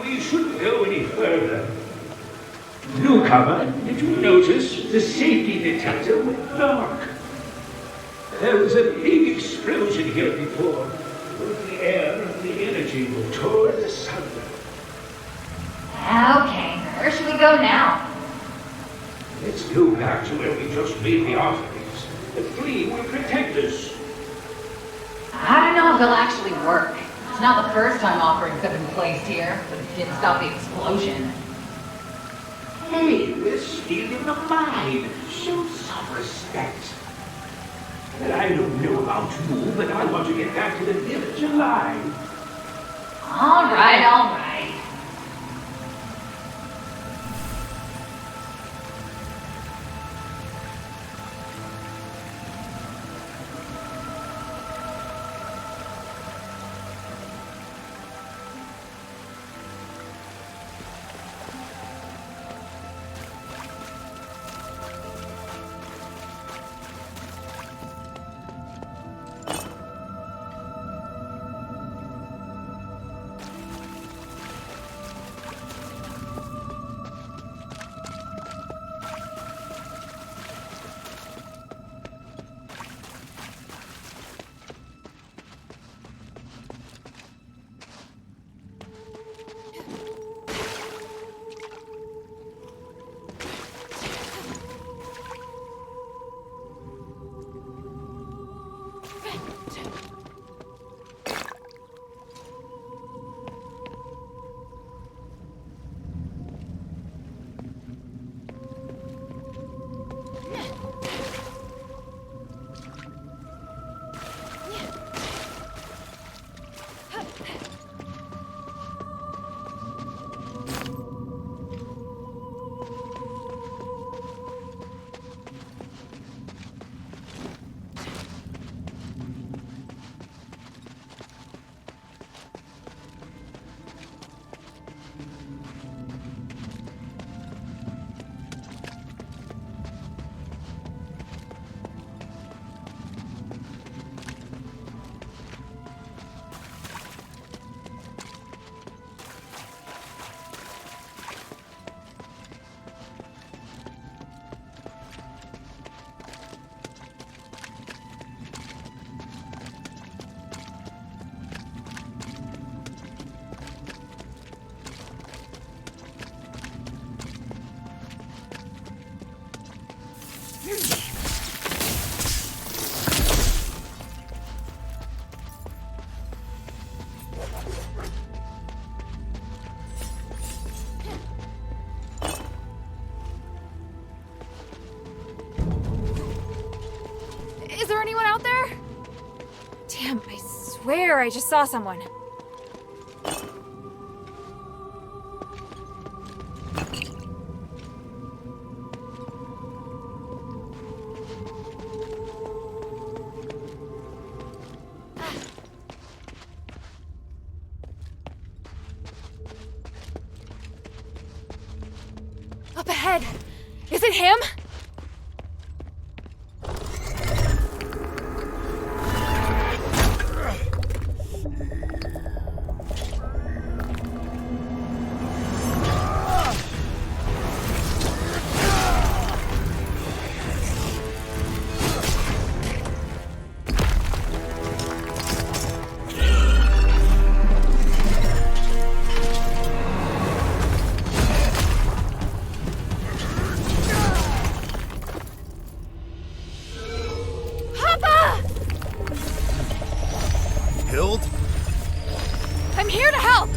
we shouldn't go any further. Newcomer, did you notice the safety detector went dark? There was a big explosion here before. Both the air and the energy were torn asunder. Okay, where should we go now? Let's go back to where we just made the offerings. The three will protect us. I don't know if it'll actually work. It's not the first time offerings have been placed here, but it didn't stop the explosion. Hey, we're stealing the mine. Show some respect. And I don't know about you, but I want to get back to the village alive. All right, all right. Is there anyone out there? Damn, I swear I just saw someone. Up ahead! Is it him? I'm here to help!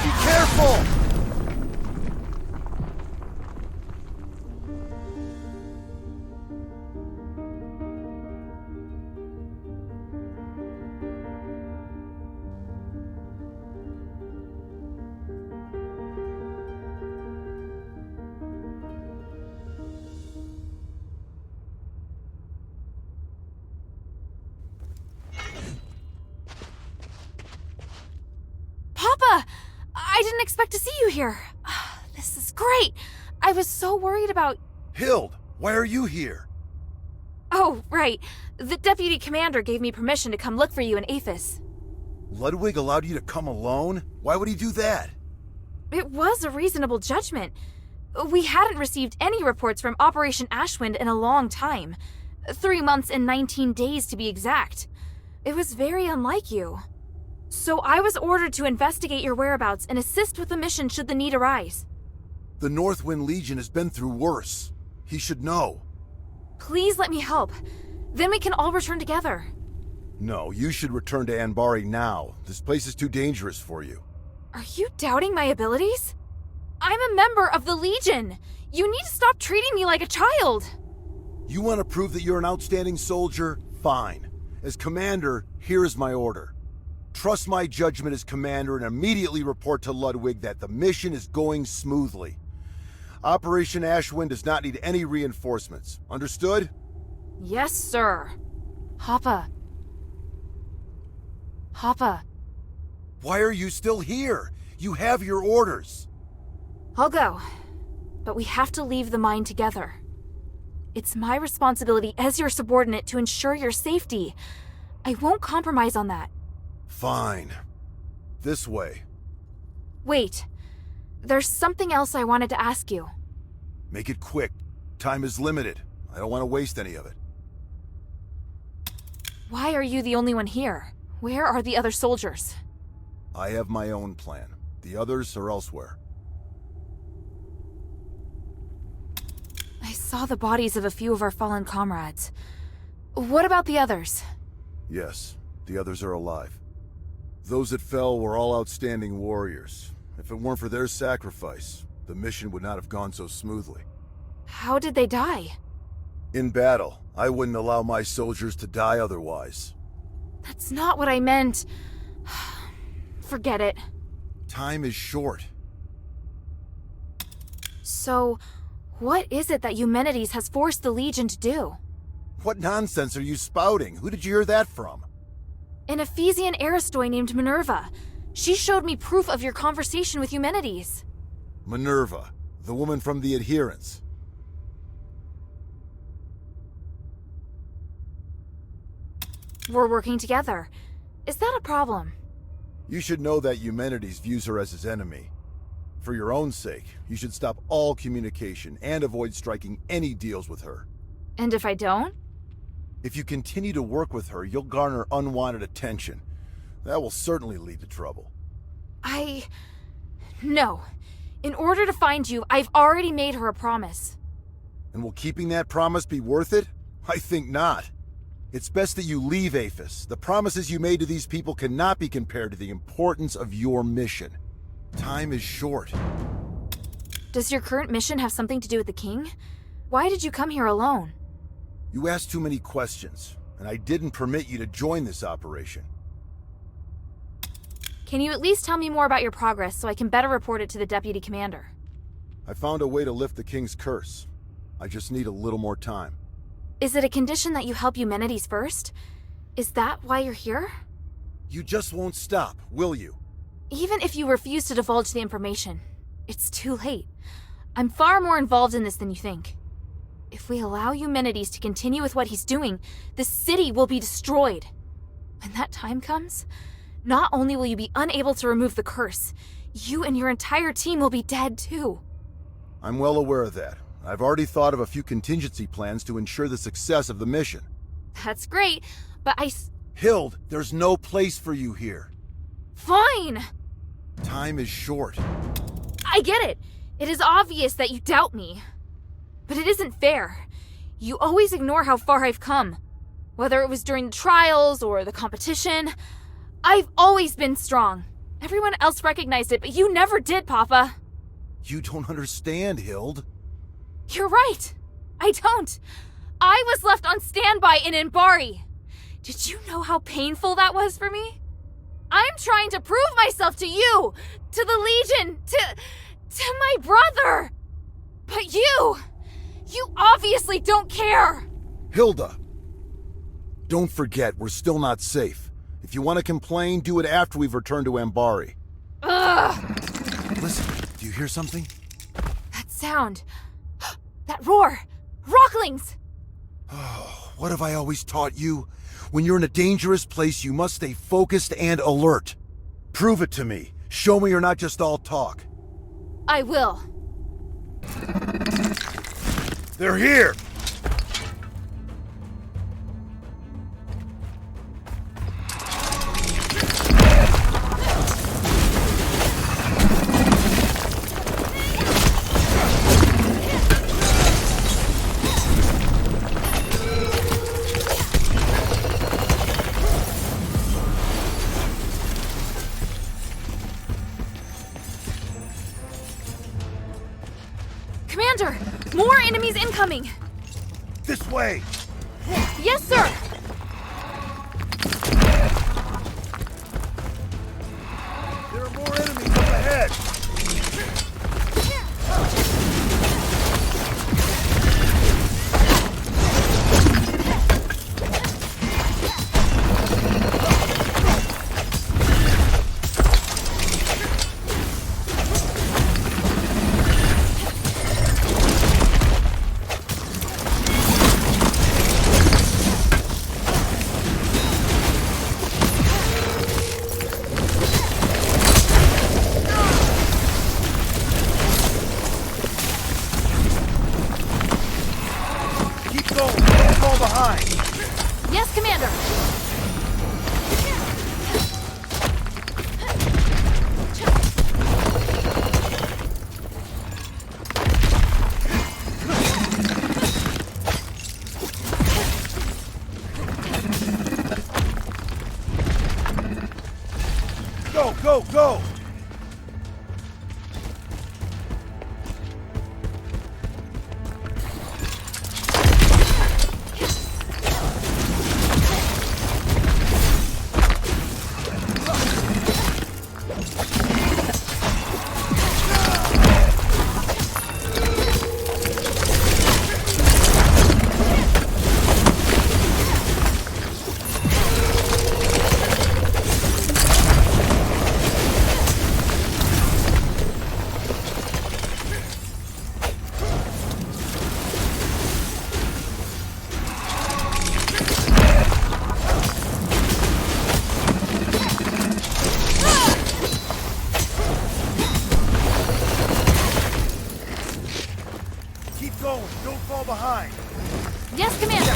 Be careful! Papa! I didn't expect to see you here. This is great. I was so worried about... Hilda, why are you here? Oh, right. The deputy commander gave me permission to come look for you in Aphes. Ludwig allowed you to come alone? Why would he do that? It was a reasonable judgment. We hadn't received any reports from Operation Ashwind in a long time. 3 months and 19 days to be exact. It was very unlike you. So I was ordered to investigate your whereabouts and assist with the mission should the need arise. The Northwind Legion has been through worse. He should know. Please let me help. Then we can all return together. No, you should return to Anbari now. This place is too dangerous for you. Are you doubting my abilities? I'm a member of the Legion. You need to stop treating me like a child. You want to prove that you're an outstanding soldier? Fine. As commander, here is my order. Trust my judgment as commander and immediately report to Ludwig that the mission is going smoothly. Operation Ashwind does not need any reinforcements. Understood? Yes, sir. Hoppa. Why are you still here? You have your orders. I'll go. But we have to leave the mine together. It's my responsibility as your subordinate to ensure your safety. I won't compromise on that. Fine. This way. Wait. There's something else I wanted to ask you. Make it quick. Time is limited. I don't want to waste any of it. Why are you the only one here? Where are the other soldiers? I have my own plan. The others are elsewhere. I saw the bodies of a few of our fallen comrades. What about the others? Yes, the others are alive. Those that fell were all outstanding warriors. If it weren't for their sacrifice, the mission would not have gone so smoothly. How did they die? In battle, I wouldn't allow my soldiers to die otherwise. That's not what I meant. Forget it. Time is short. So, what is it that Eumenides has forced the Legion to do? What nonsense are you spouting? Who did you hear that from? An Ephesian Aristoi named Minerva. She showed me proof of your conversation with Eumenides. Minerva, the woman from the Adherents. We're working together. Is that a problem? You should know that Eumenides views her as his enemy. For your own sake, you should stop all communication and avoid striking any deals with her. And if I don't? If you continue to work with her, you'll garner unwanted attention. That will certainly lead to trouble. No. In order to find you, I've already made her a promise. And will keeping that promise be worth it? I think not. It's best that you leave Aphes. The promises you made to these people cannot be compared to the importance of your mission. Time is short. Does your current mission have something to do with the king? Why did you come here alone? You asked too many questions, and I didn't permit you to join this operation. Can you at least tell me more about your progress so I can better report it to the deputy commander? I found a way to lift the king's curse. I just need a little more time. Is it a condition that you help Eumenides first? Is that why you're here? You just won't stop, will you? Even if you refuse to divulge the information, it's too late. I'm far more involved in this than you think. If we allow Eumenides to continue with what he's doing, the city will be destroyed. When that time comes, not only will you be unable to remove the curse, you and your entire team will be dead too. I'm well aware of that. I've already thought of a few contingency plans to ensure the success of the mission. That's great, but Hild, there's no place for you here. Fine! Time is short. I get it. It is obvious that you doubt me. But it isn't fair. You always ignore how far I've come. Whether it was during the trials or the competition, I've always been strong. Everyone else recognized it, but you never did, Papa. You don't understand, Hild. You're right. I don't. I was left on standby in Anbari. Did you know how painful that was for me? I'm trying to prove myself to you, to the Legion, to my brother. But you obviously don't care. Hilda, don't forget, we're still not safe. If you want to complain, do it after we've returned to Anbari. Ugh! Listen, do you hear something? That sound. That roar. Rocklings! Oh, what have I always taught you? When you're in a dangerous place, you must stay focused and alert. Prove it to me. Show me you're not just all talk. I will. They're here! Commander! More enemies incoming! This way! Yes, sir! There are more enemies up ahead! Yes, Commander! Go, go, go! Don't fall behind. Yes, Commander!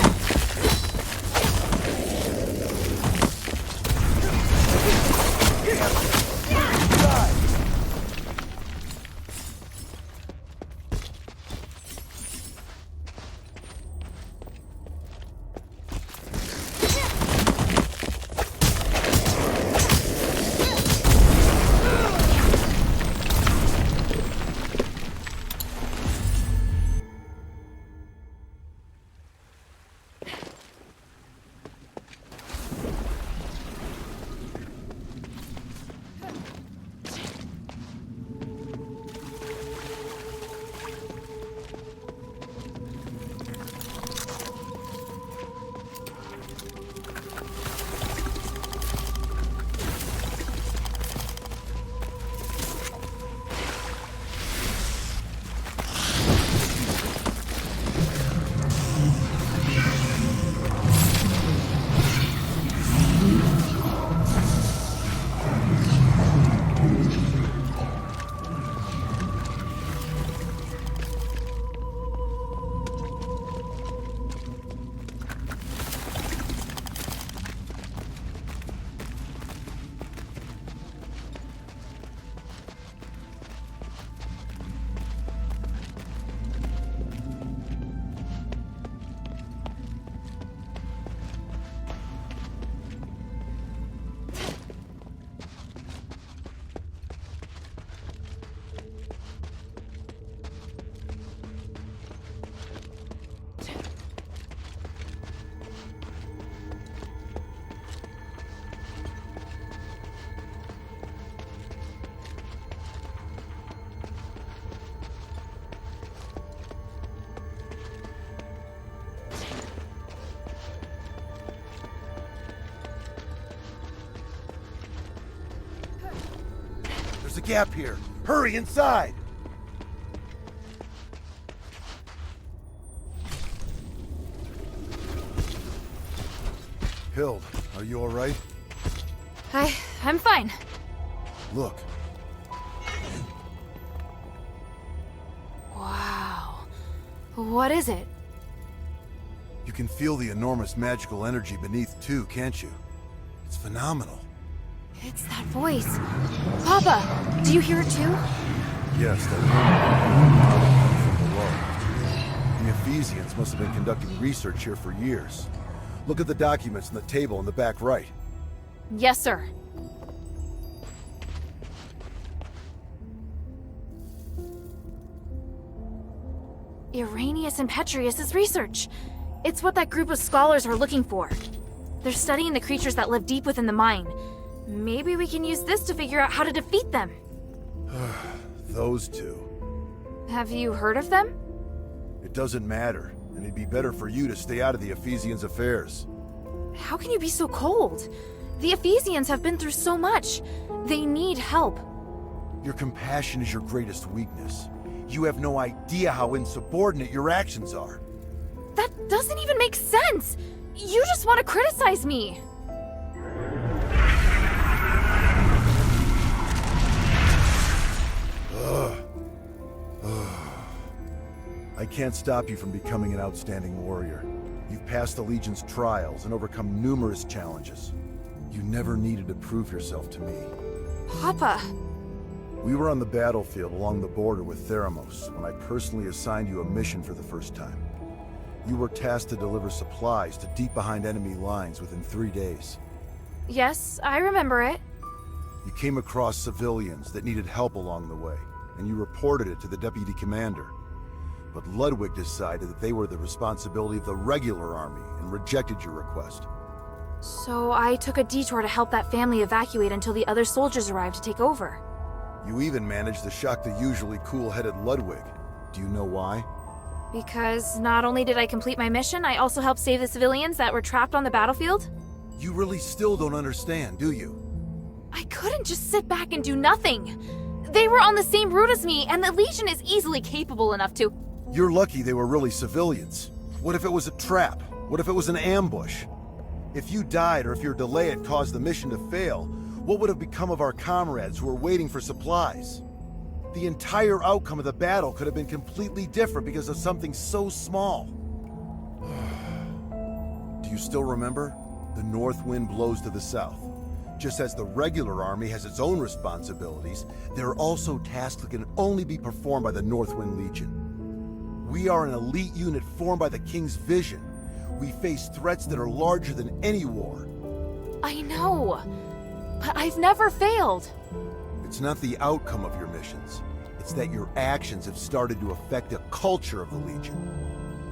There's a gap here. Hurry inside! Hild, are you alright? I'm fine. Look. Wow. What is it? You can feel the enormous magical energy beneath too, can't you? It's phenomenal. It's that voice. Papa, do you hear it too? Yes, that from below. The Ephesians must have been conducting research here for years. Look at the documents on the table in the back right. Yes, sir. Irenaeus and Petrius' research. It's what that group of scholars are looking for. They're studying the creatures that live deep within the mine. Maybe we can use this to figure out how to defeat them. Those two. Have you heard of them? It doesn't matter, and it'd be better for you to stay out of the Ephesians' affairs. How can you be so cold? The Ephesians have been through so much. They need help. Your compassion is your greatest weakness. You have no idea how insubordinate your actions are. That doesn't even make sense! You just want to criticize me! I can't stop you from becoming an outstanding warrior. You've passed the Legion's trials and overcome numerous challenges. You never needed to prove yourself to me. Papa! We were on the battlefield along the border with Chromos when I personally assigned you a mission for the first time. You were tasked to deliver supplies to deep behind enemy lines within 3 days. Yes, I remember it. You came across civilians that needed help along the way, and you reported it to the deputy commander. But Ludwig decided that they were the responsibility of the regular army and rejected your request. So I took a detour to help that family evacuate until the other soldiers arrived to take over. You even managed to shock the usually cool-headed Ludwig. Do you know why? Because not only did I complete my mission, I also helped save the civilians that were trapped on the battlefield. You really still don't understand, do you? I couldn't just sit back and do nothing. They were on the same route as me, and the Legion is easily capable enough to... You're lucky they were really civilians. What if it was a trap? What if it was an ambush? If you died or if your delay had caused the mission to fail, what would have become of our comrades who were waiting for supplies? The entire outcome of the battle could have been completely different because of something so small. Do you still remember? The north wind blows to the south. Just as the regular army has its own responsibilities, there are also tasks that can only be performed by the Northwind Legion. We are an elite unit formed by the King's vision. We face threats that are larger than any war. I know, but I've never failed. It's not the outcome of your missions. It's that your actions have started to affect the culture of the Legion.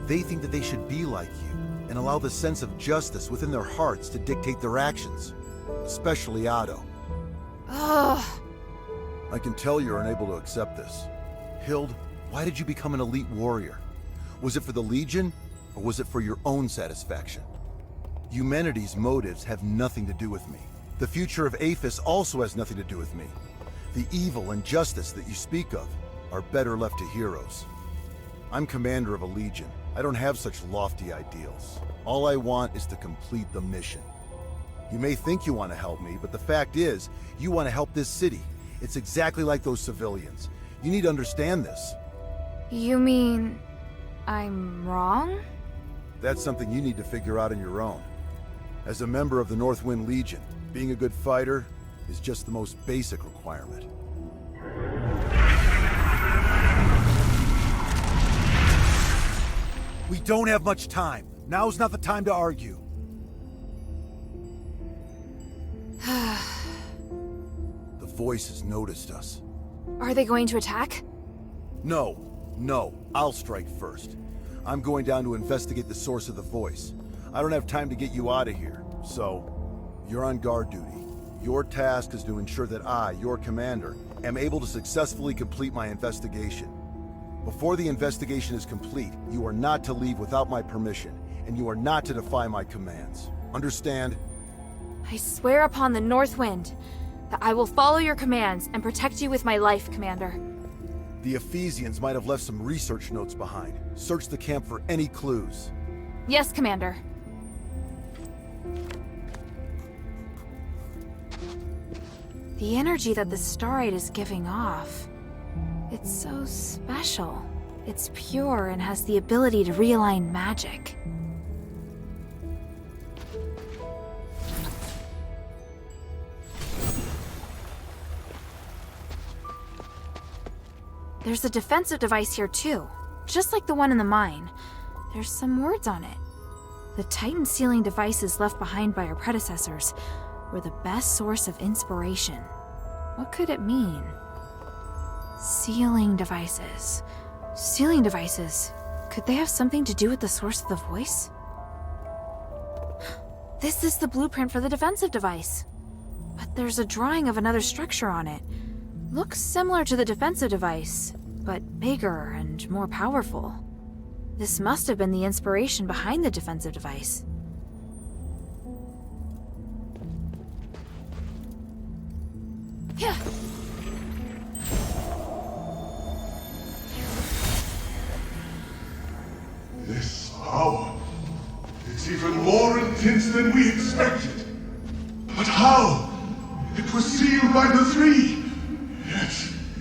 They think that they should be like you, and allow the sense of justice within their hearts to dictate their actions. Especially Otto. Ugh. I can tell you're unable to accept this. Hild, why did you become an elite warrior? Was it for the Legion, or was it for your own satisfaction? Humanity's motives have nothing to do with me. The future of Aphes also has nothing to do with me. The evil and justice that you speak of are better left to heroes. I'm commander of a Legion. I don't have such lofty ideals. All I want is to complete the mission. You may think you want to help me, but the fact is, you want to help this city. It's exactly like those civilians. You need to understand this. You mean... I'm wrong? That's something you need to figure out on your own. As a member of the Northwind Legion, being a good fighter is just the most basic requirement. We don't have much time. Now's not the time to argue. The voice has noticed us. Are they going to attack? No. I'll strike first. I'm going down to investigate the source of the voice. I don't have time to get you out of here, so you're on guard duty. Your task is to ensure that I, your commander, am able to successfully complete my investigation. Before the investigation is complete, you are not to leave without my permission, and you are not to defy my commands. Understand? I swear upon the North Wind that I will follow your commands and protect you with my life, Commander. The Ephesians might have left some research notes behind. Search the camp for any clues. Yes, Commander. The energy that the starite is giving off. It's so special. It's pure and has the ability to realign magic. There's a defensive device here too, just like the one in the mine. There's some words on it. The Titan sealing devices left behind by our predecessors were the best source of inspiration. What could it mean? Sealing devices. Sealing devices. Could they have something to do with the source of the voice? This is the blueprint for the defensive device. But there's a drawing of another structure on it. Looks similar to the defensive device, but bigger and more powerful. This must have been the inspiration behind the defensive device. Yeah. This power, it's even more intense than we expected. But how? It was sealed by the three. Yet,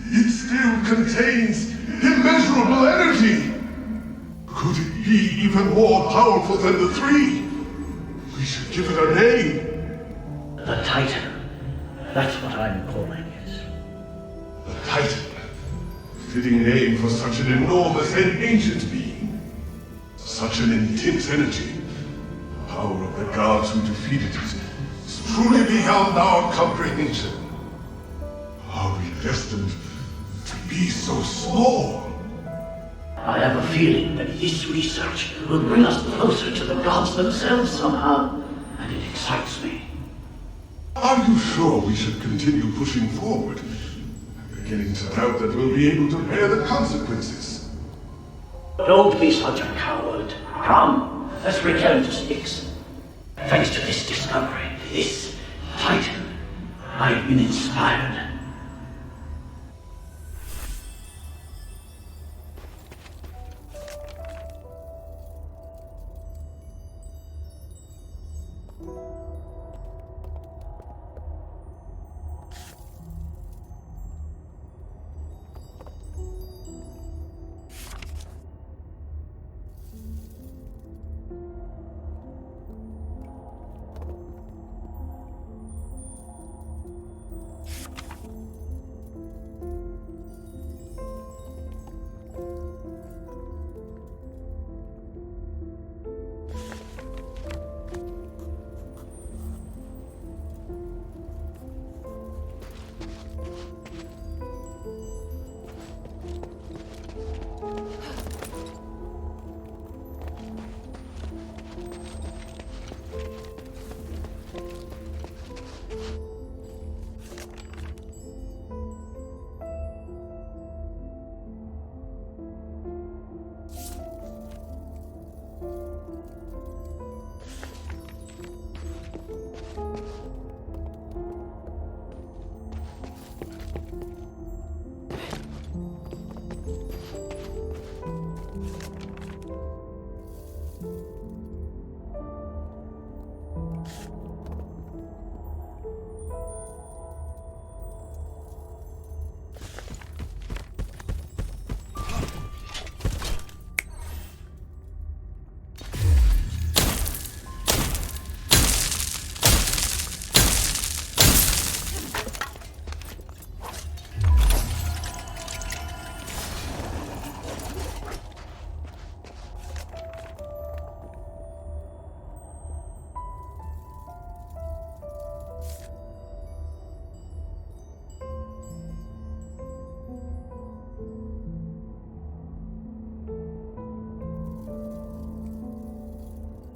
it still contains immeasurable energy. Could it be even more powerful than the three? We should give it a name. The Titan. That's what I'm calling it. The Titan. Fitting name for such an enormous and ancient being. Such an intense energy. The power of the gods who defeated it is truly beyond our comprehension. Are we destined to be so small? I have a feeling that this research will bring us closer to the gods themselves somehow, and it excites me. Are you sure we should continue pushing forward? I'm beginning to doubt that we'll be able to bear the consequences. Don't be such a coward. Come, let's return to Styx. Thanks to this discovery, this Titan, I've been inspired.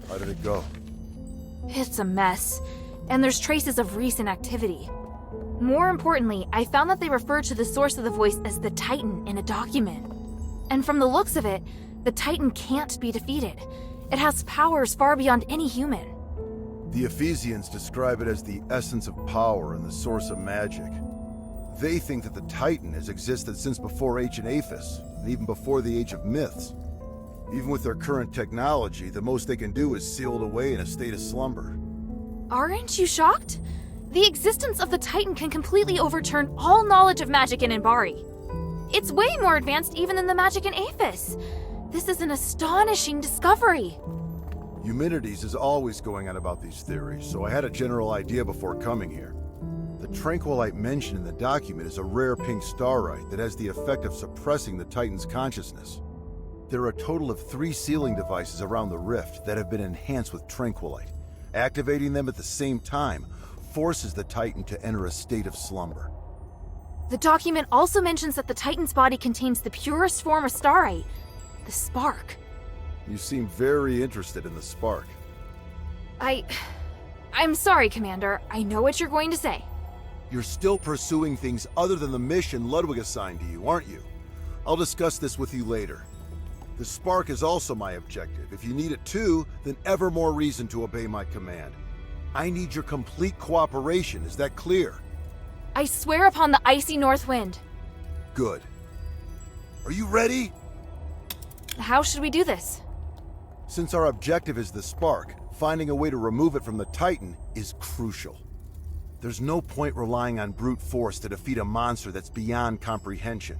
How did it go? It's a mess, and there's traces of recent activity. More importantly, I found that they refer to the source of the voice as the Titan in a document. And from the looks of it, the Titan can't be defeated. It has powers far beyond any human. The Ephesians describe it as the essence of power and the source of magic. They think that the Titan has existed since before ancient Aphes, and even before the age of myths. Even with their current technology, the most they can do is seal it away in a state of slumber. Aren't you shocked? The existence of the Titan can completely overturn all knowledge of magic in Embari. It's way more advanced even than the magic in Aphes. This is an astonishing discovery. Eumenides is always going on about these theories, so I had a general idea before coming here. The tranquilite mentioned in the document is a rare pink starite that has the effect of suppressing the Titan's consciousness. There are a total of 3 sealing devices around the rift that have been enhanced with tranquilite. Activating them at the same time forces the Titan to enter a state of slumber. The document also mentions that the Titan's body contains the purest form of starite, the spark. You seem very interested in the spark. I'm sorry, Commander. I know what you're going to say. You're still pursuing things other than the mission Ludwig assigned to you, aren't you? I'll discuss this with you later. The spark is also my objective. If you need it too, then ever more reason to obey my command. I need your complete cooperation, is that clear? I swear upon the icy north wind. Good. Are you ready? How should we do this? Since our objective is the spark, finding a way to remove it from the Titan is crucial. There's no point relying on brute force to defeat a monster that's beyond comprehension.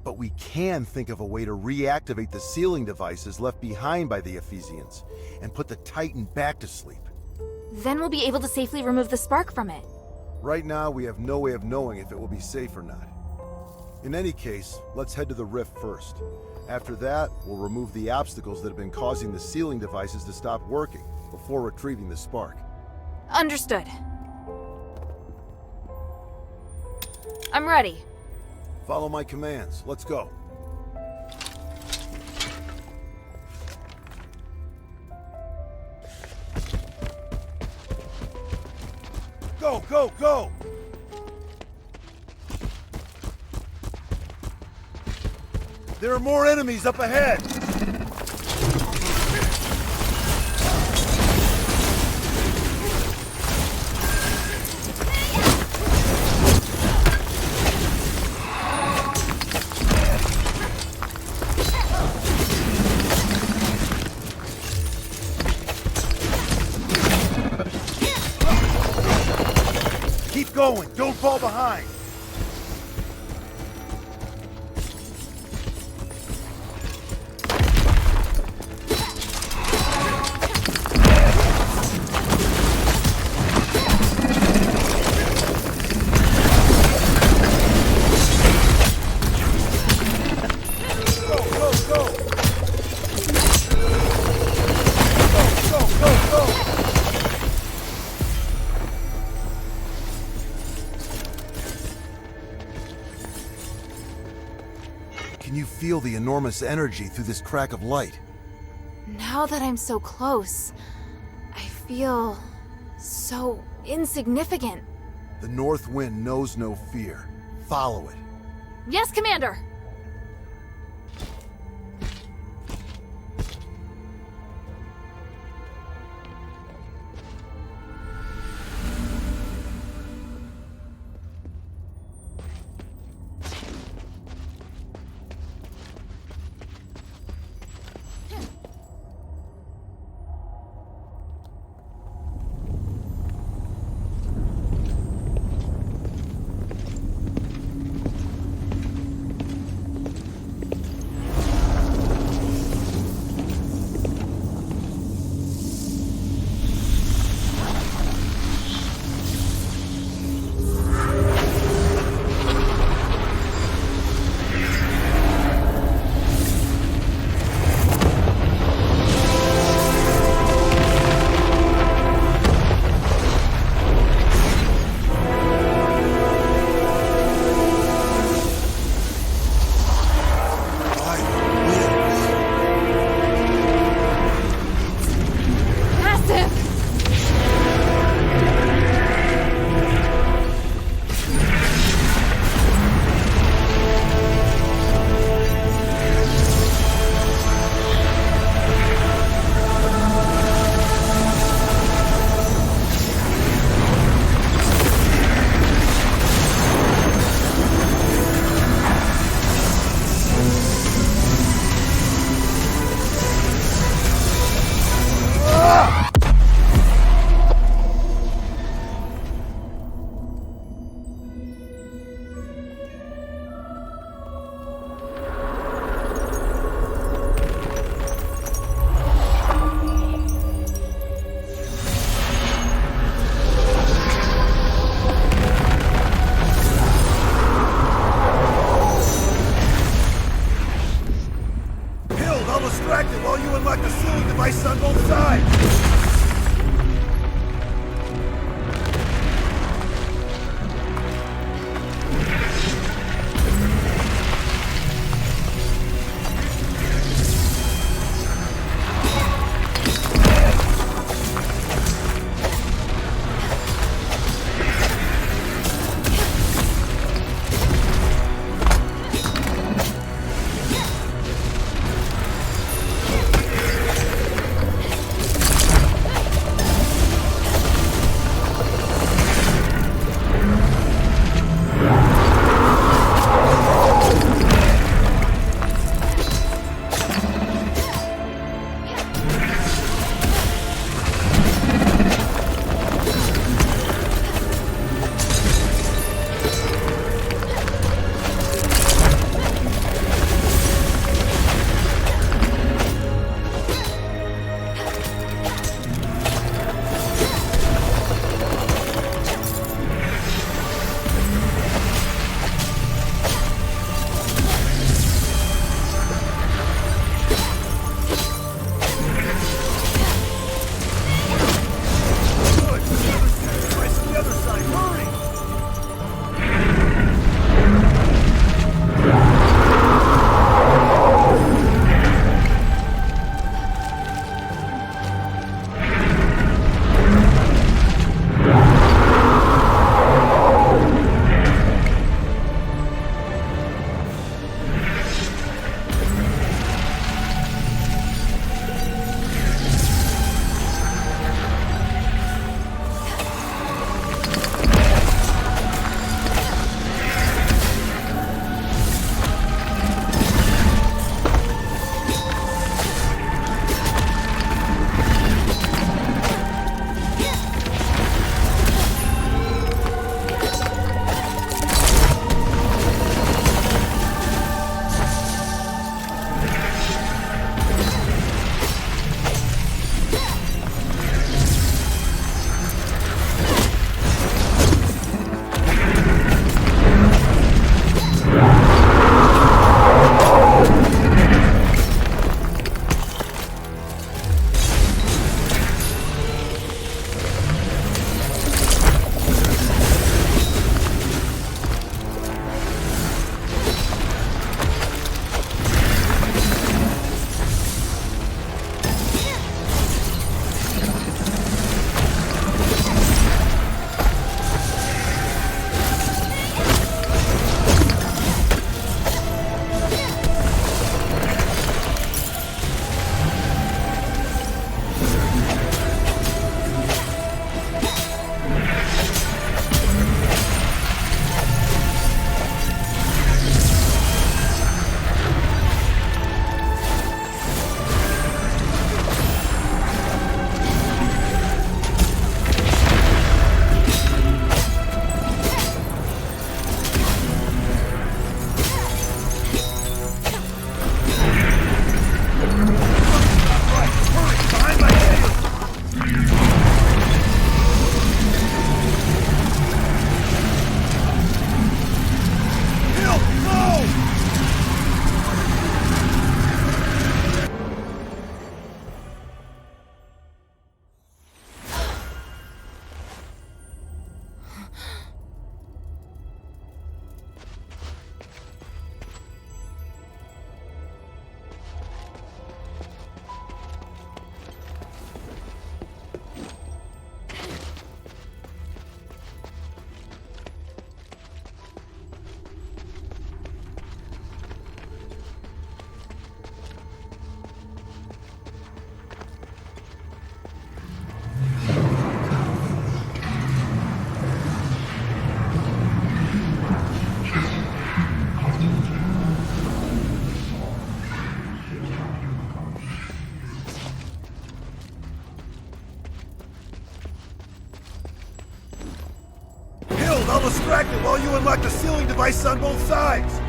But we can think of a way to reactivate the sealing devices left behind by the Ephesians and put the Titan back to sleep. Then we'll be able to safely remove the spark from it. Right now, we have no way of knowing if it will be safe or not. In any case, let's head to the rift first. After that, we'll remove the obstacles that have been causing the sealing devices to stop working before retrieving the spark. Understood. I'm ready. Follow my commands. Let's go. Go, go, go! There are more enemies up ahead! Keep going, don't fall behind! Can you feel the enormous energy through this crack of light? Now that I'm so close, I feel so insignificant. The North Wind knows no fear. Follow it. Yes, Commander! devices on both sides! I'll distract it while you unlock the sealing devices on both sides!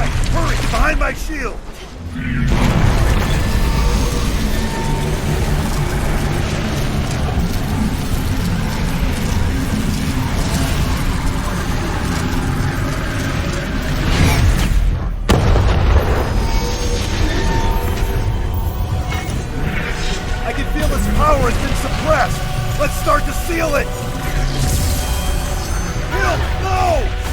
right! Hurry! Behind my shield! I can feel its power has been suppressed! Let's start to seal it! Hill, no!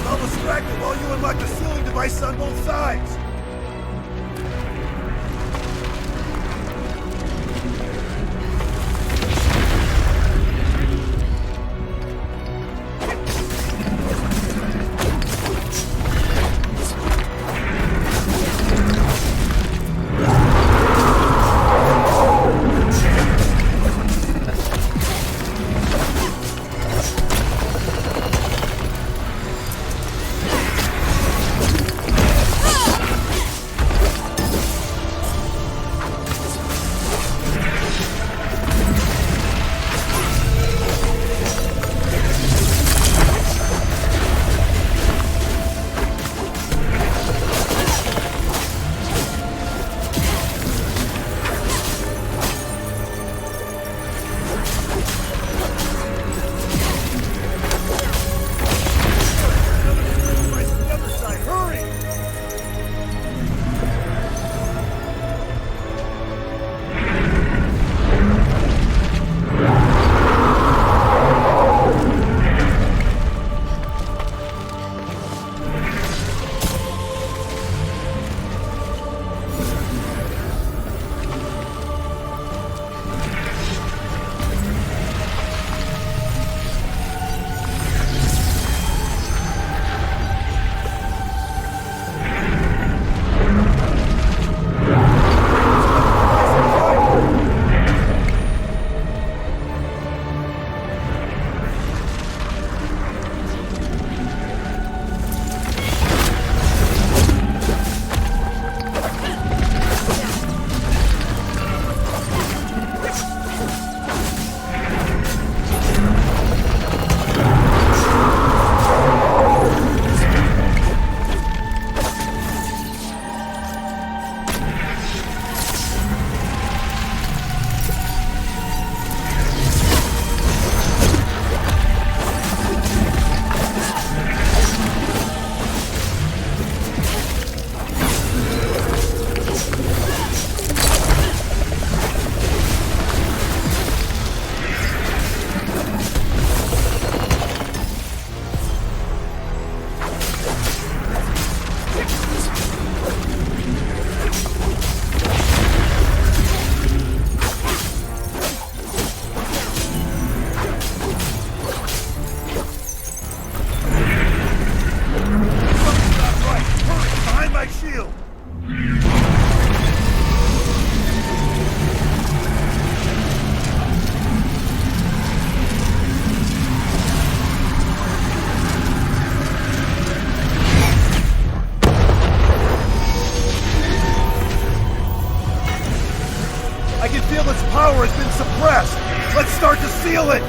I'll distract you while you unlock the sealing device on both sides! power has been suppressed. Let's start to seal it.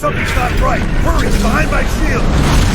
Something's not right! Hurry! Behind my shield!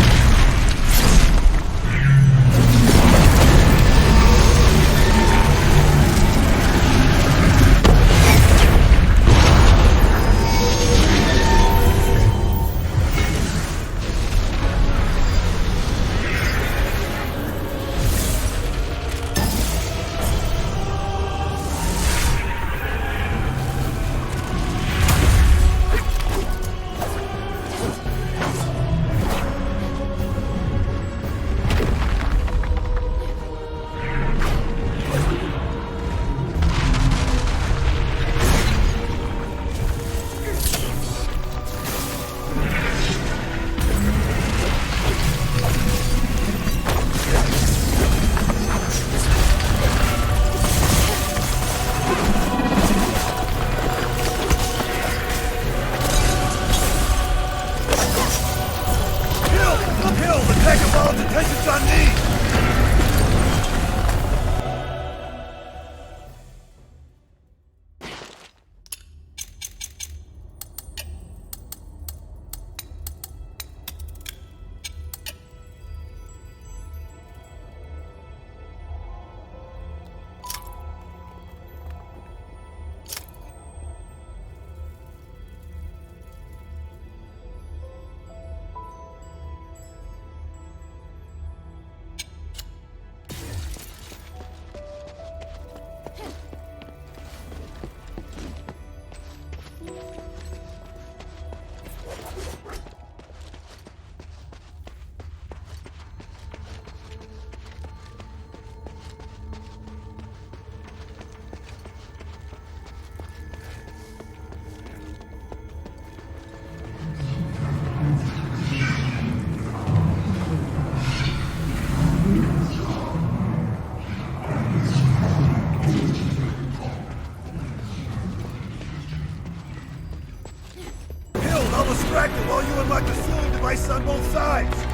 While you unlock the sealing device on both sides!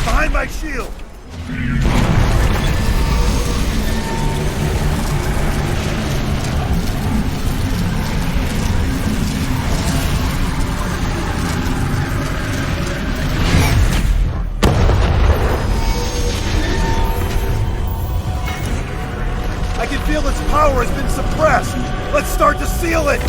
Behind my shield! Seal it!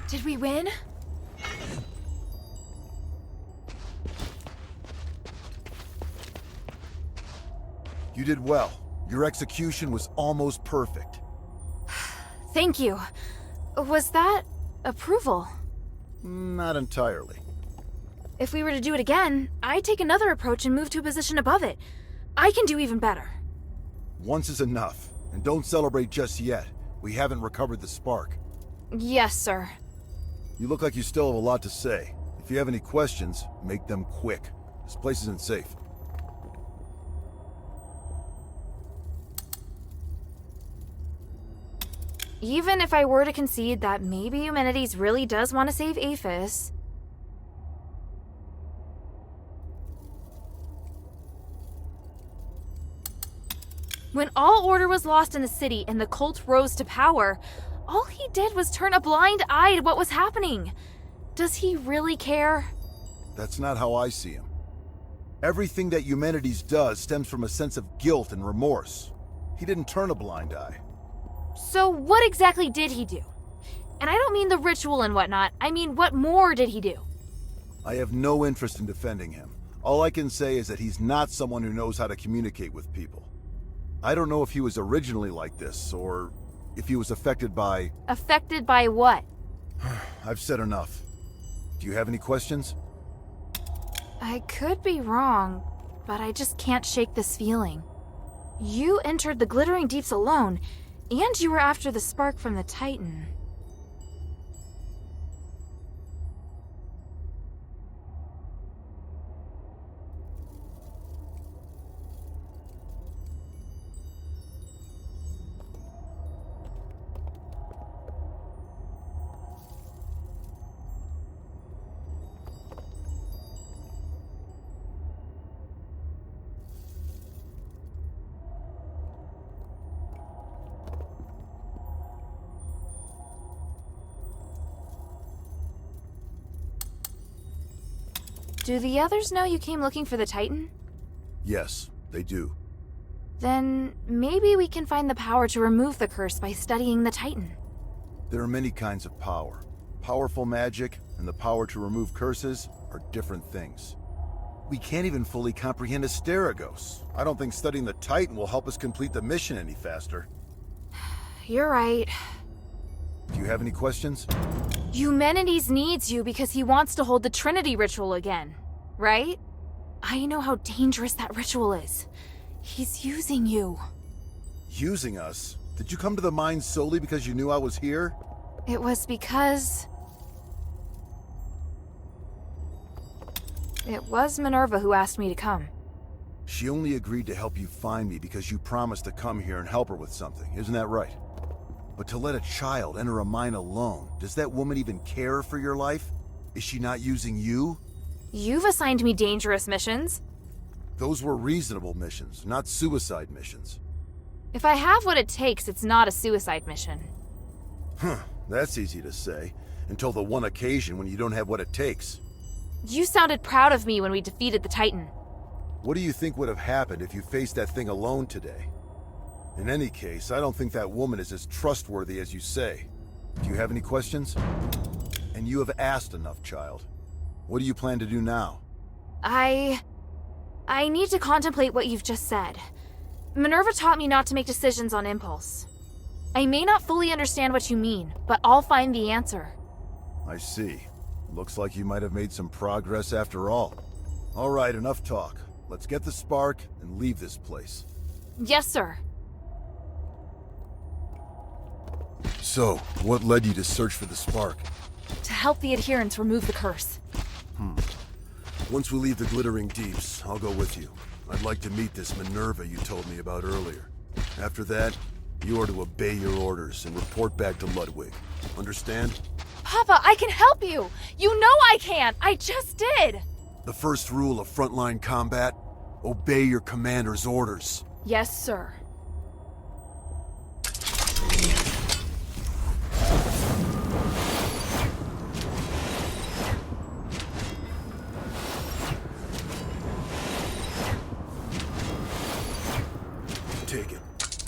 Did we win? You did well. Your execution was almost perfect. Thank you. Was that approval? Not entirely. If we were to do it again, I'd take another approach and move to a position above it. I can do even better. Once is enough, and don't celebrate just yet. We haven't recovered the spark. Yes, sir. You look like you still have a lot to say. If you have any questions, make them quick. This place isn't safe. Even if I were to concede that maybe Humanities really does want to save Aphes... When all order was lost in the city and the cult rose to power, all he did was turn a blind eye to what was happening. Does he really care? That's not how I see him. Everything that Humanities does stems from a sense of guilt and remorse. He didn't turn a blind eye. So what exactly did he do? And I don't mean the ritual and whatnot, I mean what more did he do? I have no interest in defending him. All I can say is that he's not someone who knows how to communicate with people. I don't know if he was originally like this, or if he was affected by... Affected by what? I've said enough. Do you have any questions? I could be wrong, but I just can't shake this feeling. You entered the Glittering Deeps alone, and you were after the spark from the Titan. Do the others know you came looking for the Titan? Yes, they do. Then maybe we can find the power to remove the curse by studying the Titan. There are many kinds of power. Powerful magic and the power to remove curses are different things. We can't even fully comprehend Asterigos. I don't think studying the Titan will help us complete the mission any faster. You're right. Do you have any questions? Eumenides needs you because he wants to hold the Trinity ritual again, right? I know how dangerous that ritual is. He's using you. Using us? Did you come to the mine solely because you knew I was here? It was because... It was Minerva who asked me to come. She only agreed to help you find me because you promised to come here and help her with something, isn't that right? But to let a child enter a mine alone, does that woman even care for your life? Is she not using you? You've assigned me dangerous missions. Those were reasonable missions, not suicide missions. If I have what it takes, it's not a suicide mission. Huh, that's easy to say, until the one occasion when you don't have what it takes. You sounded proud of me when we defeated the Titan. What do you think would have happened if you faced that thing alone today? In any case, I don't think that woman is as trustworthy as you say. Do you have any questions? And you have asked enough, child. What do you plan to do now? I need to contemplate what you've just said. Minerva taught me not to make decisions on impulse. I may not fully understand what you mean, but I'll find the answer. I see. Looks like you might have made some progress after all. All right, enough talk. Let's get the spark and leave this place. Yes, sir. So, what led you to search for the spark? To help the adherents remove the curse. Once we leave the glittering deeps, I'll go with you. I'd like to meet this Minerva you told me about earlier. After that, you are to obey your orders and report back to Ludwig. Understand? Papa, I can help you! You know I can! I just did! The first rule of frontline combat? Obey your commander's orders. Yes, sir. Take it,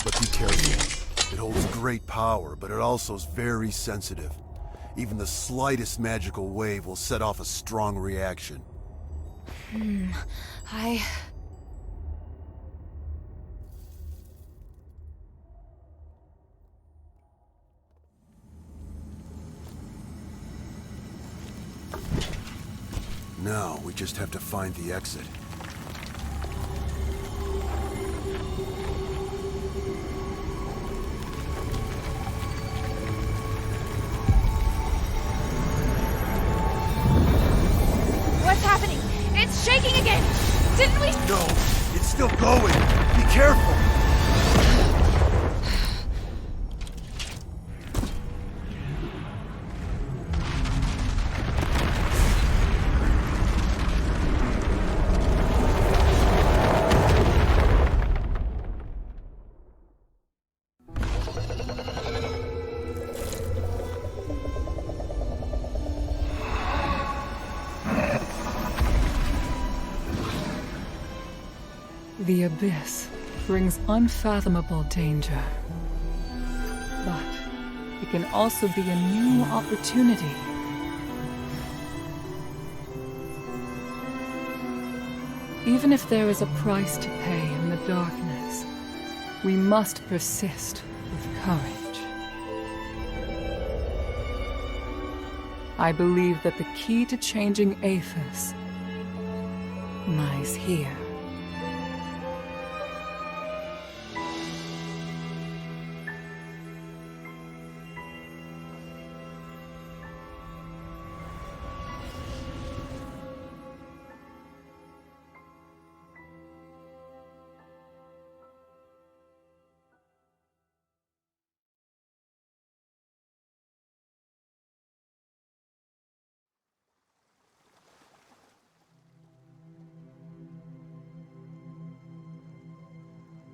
but be careful. It holds great power, but it also is very sensitive. Even the slightest magical wave will set off a strong reaction. Now, we just have to find the exit. What's happening? It's shaking again! Didn't we— No, it's still going! Be careful! The abyss brings unfathomable danger. But it can also be a new opportunity. Even if there is a price to pay in the darkness, we must persist with courage. I believe that the key to changing Aphes lies here.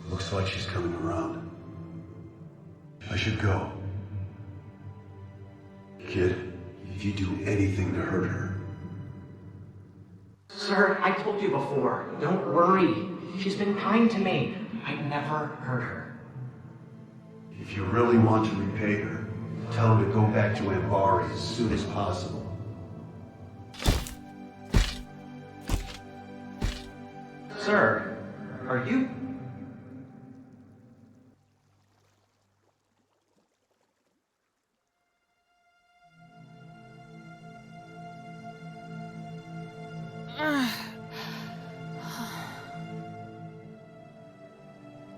Looks like she's coming around. I should go. Kid, if you do anything to hurt her... Sir, I told you before. Don't worry. She's been kind to me. I'd never hurt her. If you really want to repay her, tell her to go back to Embark as soon as possible. Sir, are you...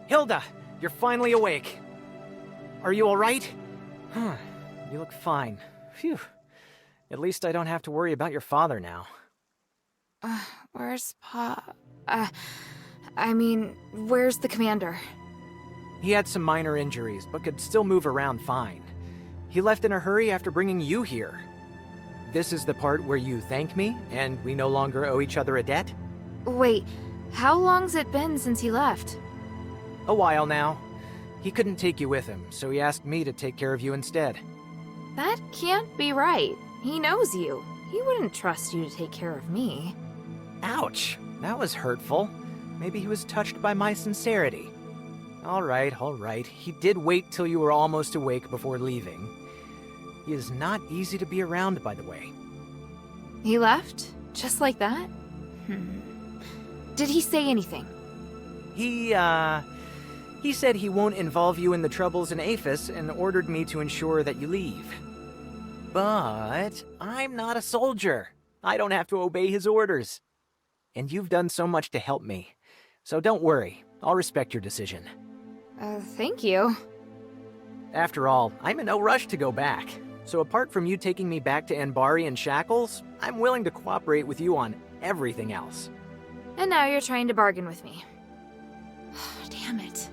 Hilda, you're finally awake. Are you alright? You look fine. Phew. At least I don't have to worry about your father now. Where's where's the commander? He had some minor injuries, but could still move around fine. He left in a hurry after bringing you here. This is the part where you thank me, and we no longer owe each other a debt? Wait, how long's it been since he left? A while now. He couldn't take you with him, so he asked me to take care of you instead. That can't be right. He knows you. He wouldn't trust you to take care of me. Ouch, that was hurtful. Maybe he was touched by my sincerity. All right. He did wait till you were almost awake before leaving. He is not easy to be around, by the way. He left? Just like that? Did he say anything? He said he won't involve you in the troubles in Aphes and ordered me to ensure that you leave. But I'm not a soldier. I don't have to obey his orders. And you've done so much to help me. So don't worry, I'll respect your decision. Thank you. After all, I'm in no rush to go back. So apart from you taking me back to Anbari in shackles, I'm willing to cooperate with you on everything else. And now you're trying to bargain with me. Damn it.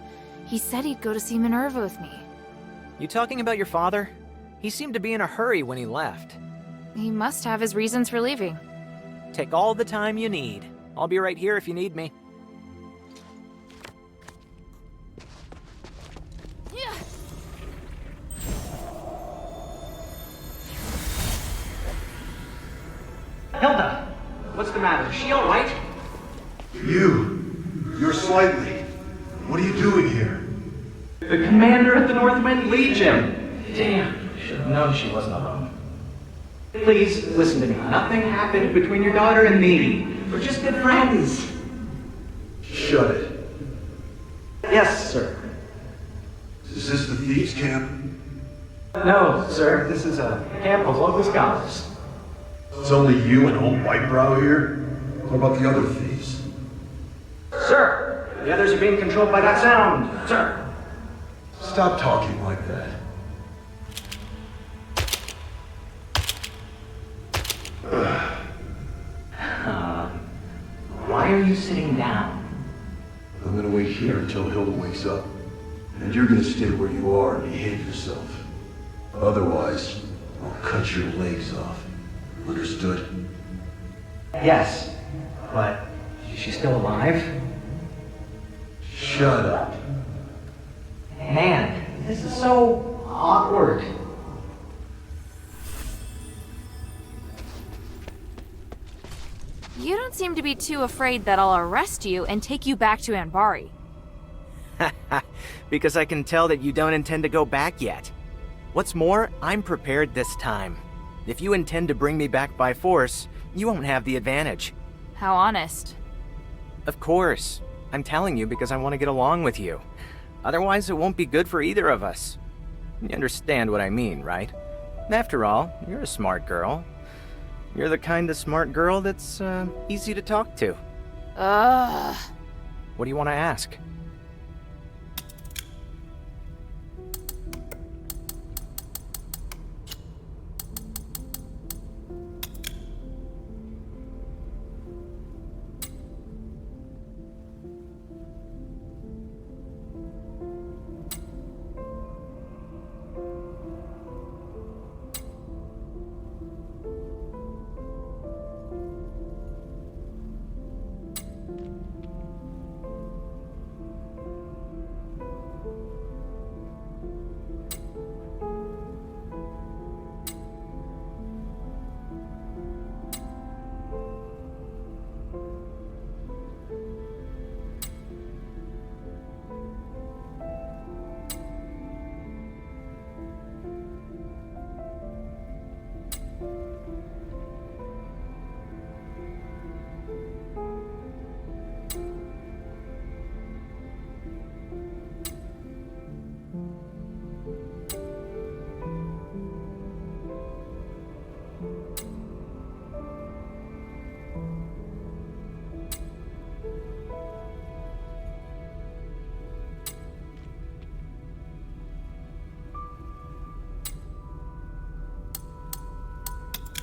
He said he'd go to see Minerva with me. You talking about your father? He seemed to be in a hurry when he left. He must have his reasons for leaving. Take all the time you need. I'll be right here if you need me. Hilda! What's the matter? Is she alright? You're slightly. What are you doing here? The commander at the Northwind Legion! Damn, should have known she wasn't alone. Please, listen to me. Nothing happened between your daughter and me. We're just good friends. Shut it. Yes, sir. Is this the thieves' camp? No, sir. This is a camp of local scholars. It's only you and old Whitebrow here? What about the other thieves? Sir! The others are being controlled by that sound, sir. Stop talking like that. Why are you sitting down? I'm gonna wait here until Hilda wakes up. And you're gonna stay where you are and behave yourself. Otherwise, I'll cut your legs off. Understood? Yes, but is she still alive? Shut up. Man, this is so awkward. You don't seem to be too afraid that I'll arrest you and take you back to Anbari. Because I can tell that you don't intend to go back yet. What's more, I'm prepared this time. If you intend to bring me back by force, you won't have the advantage. How honest. Of course. I'm telling you because I want to get along with you. Otherwise, it won't be good for either of us. You understand what I mean, right? After all, you're a smart girl. You're the kind of smart girl that's easy to talk to. What do you want to ask?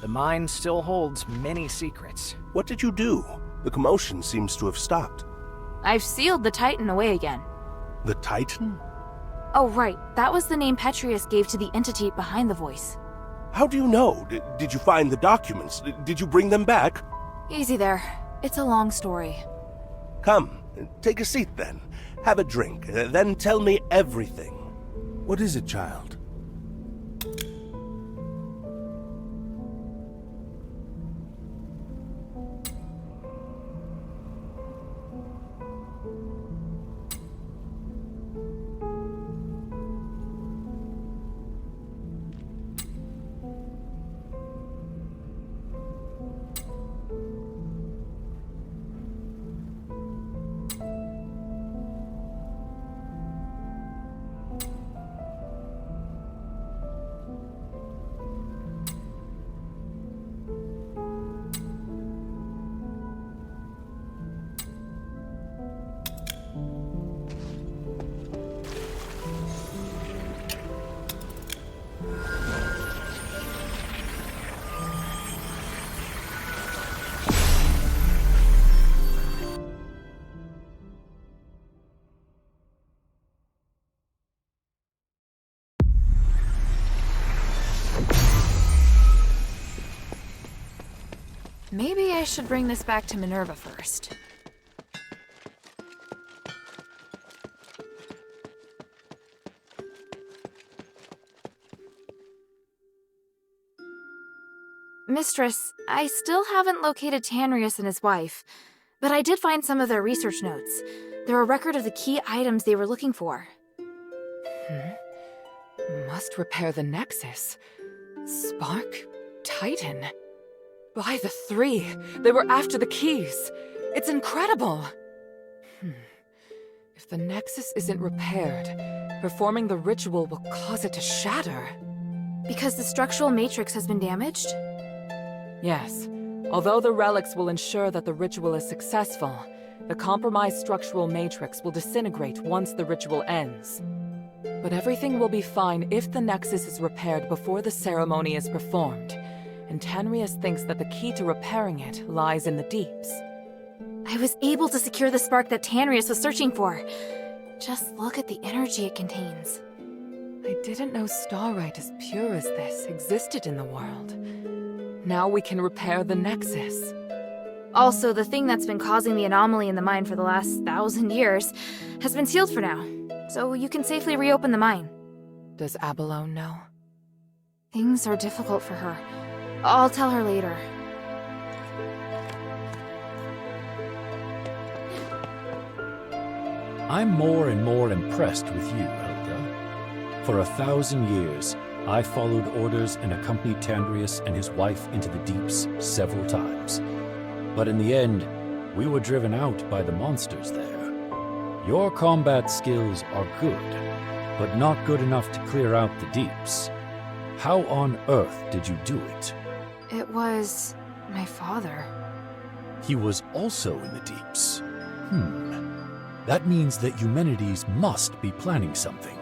The mine still holds many secrets. What did you do? The commotion seems to have stopped. I've sealed the Titan away again. The Titan? Oh, right. That was the name Petrius gave to the entity behind the voice. How do you know? Did you find the documents? Did you bring them back? Easy there. It's a long story. Come, take a seat then. Have a drink, then tell me everything. What is it, child? Maybe I should bring this back to Minerva first. Mistress, I still haven't located Tanrius and his wife, but I did find some of their research notes. They're a record of the key items they were looking for. Must repair the Nexus. Spark? Titan? By the three! They were after the keys! It's incredible! If the Nexus isn't repaired, performing the ritual will cause it to shatter. Because the structural matrix has been damaged? Yes. Although the relics will ensure that the ritual is successful, the compromised structural matrix will disintegrate once the ritual ends. But everything will be fine if the Nexus is repaired before the ceremony is performed, and Tanrius thinks that the key to repairing it lies in the deeps. I was able to secure the spark that Tanrius was searching for. Just look at the energy it contains. I didn't know starlight as pure as this existed in the world. Now we can repair the Nexus. Also, the thing that's been causing the anomaly in the mine for the last 1,000 years has been sealed for now, so you can safely reopen the mine. Does Abalone know? Things are difficult for her. I'll tell her later. I'm more and more impressed with you, Hilda. For 1,000 years, I followed orders and accompanied Tanrius and his wife into the deeps several times. But in the end, we were driven out by the monsters there. Your combat skills are good, but not good enough to clear out the deeps. How on earth did you do it? It was my father. He was also in the deeps. That means that Eumenides must be planning something.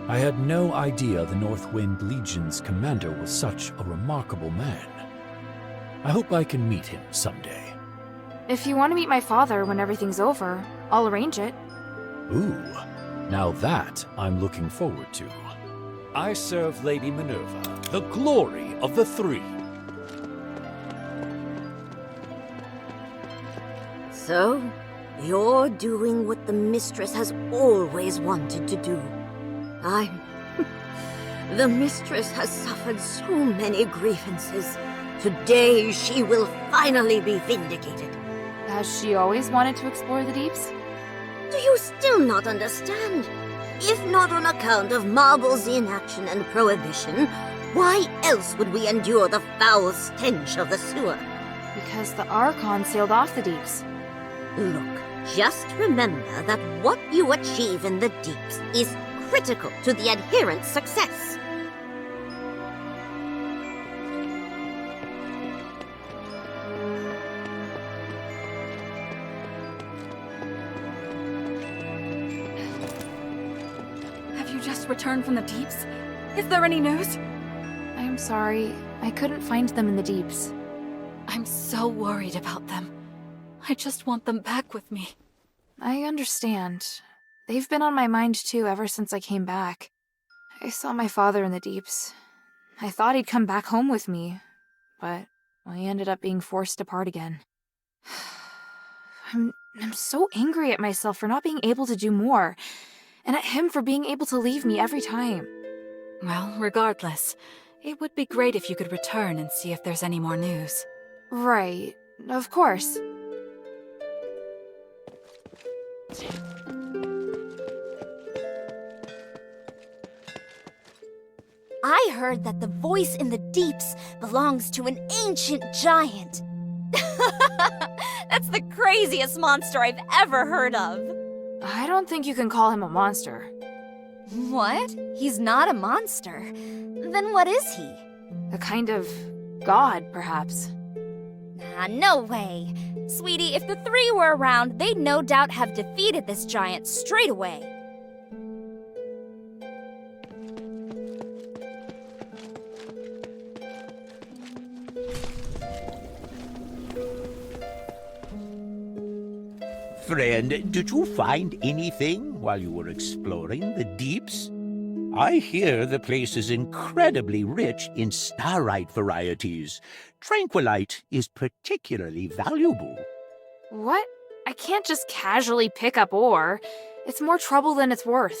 I had no idea the Northwind Legion's commander was such a remarkable man. I hope I can meet him someday. If you want to meet my father when everything's over, I'll arrange it. Ooh, now that I'm looking forward to. I serve Lady Minerva, the glory of the three. So, you're doing what the mistress has always wanted to do. The mistress has suffered so many grievances. Today she will finally be vindicated. Has she always wanted to explore the deeps? Do you still not understand? If not on account of Marble's inaction and prohibition, why else would we endure the foul stench of the sewer? Because the Archon sailed off the deeps. Look, just remember that what you achieve in the deeps is critical to the adherent's success. Have you just returned from the deeps? Is there any news? I'm sorry. I couldn't find them in the deeps. I'm so worried about them. I just want them back with me. I understand. They've been on my mind too ever since I came back. I saw my father in the deeps. I thought he'd come back home with me, but we ended up being forced apart again. I'm so angry at myself for not being able to do more, and at him for being able to leave me every time. Well, regardless, it would be great if you could return and see if there's any more news. Right, of course. I heard that the voice in the deeps belongs to an ancient giant. That's the craziest monster I've ever heard of. I don't think you can call him a monster. What? He's not a monster. Then what is he? A kind of god, perhaps. No way. Sweetie, if the three were around, they'd no doubt have defeated this giant straight away. Friend, did you find anything while you were exploring the deeps? I hear the place is incredibly rich in starite varieties. Tranquilite is particularly valuable. What? I can't just casually pick up ore. It's more trouble than it's worth.